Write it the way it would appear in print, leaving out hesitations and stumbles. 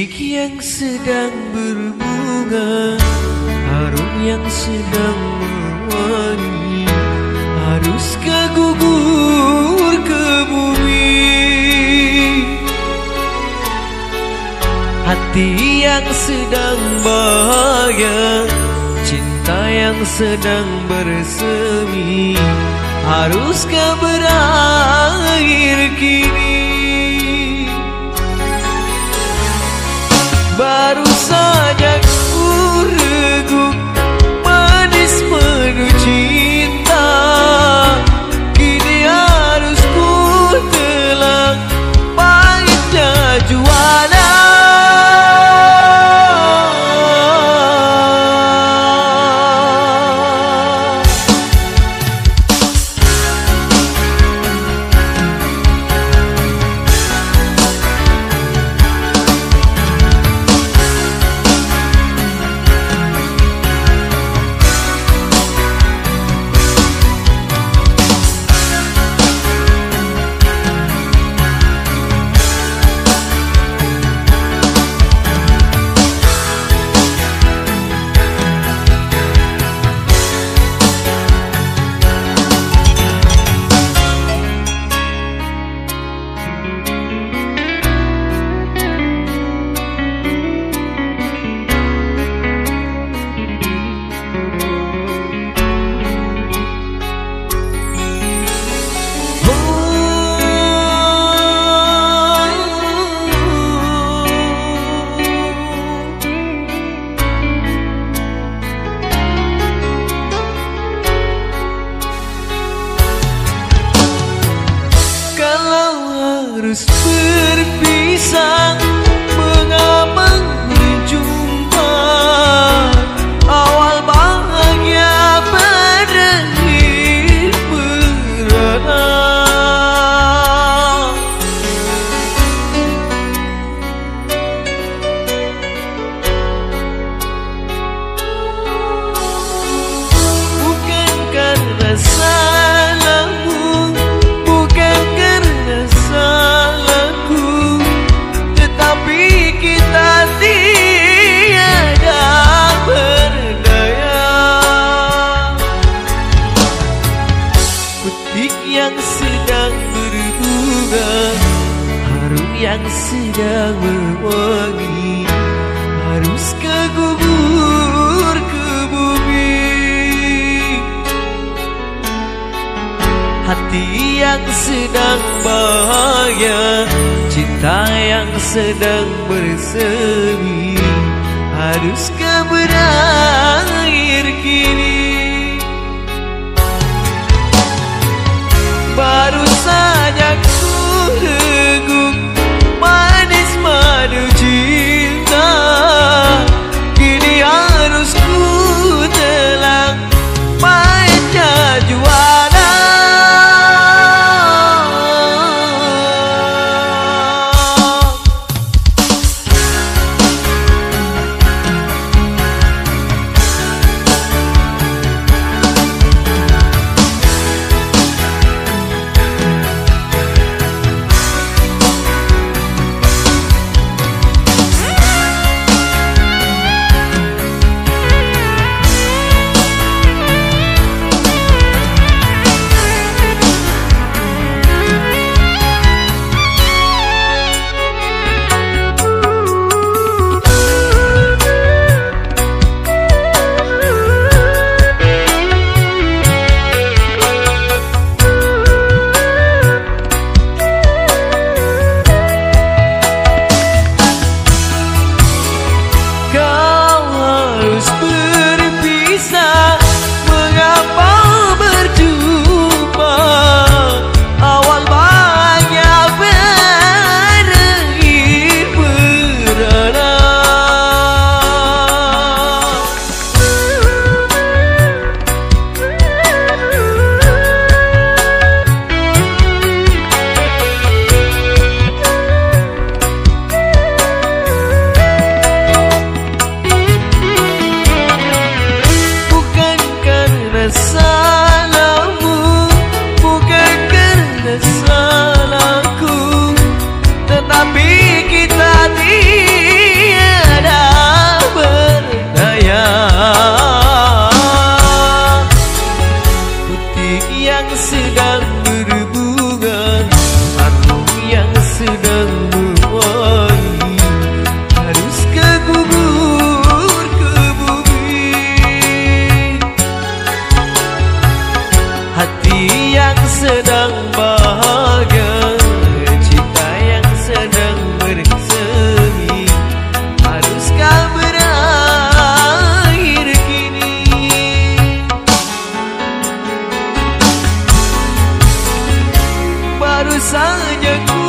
Putih yang sedang berbunga, harum yang sedang mewangi, haruskah gugur ke bumi? Hati yang sedang bahagia, cinta yang sedang bersemi, haruskah berakhir kini? Baru saja ku reguk manis madu cinta, kini harus ku telan pahitnya juara. Harus berpisah, mengapa berjumpa? Awal bahagia berakhir merana. Bukan karena salahmu, bukan karena salahku, tetapi kita tiada berdaya. Putih yang sedang berbunga, harum yang sedang mewangi, haruskah gugur ke bumi? Hati yang sedang bahagia, cinta yang sedang bersemi, haruskah berakhir kini? Baru saja ku reguk manis madu cinta, kini harus ku telan pahitnya juara. sedang bahagia, cinta yang sedang bersemi, haruskah berakhir kini? Baru saja ku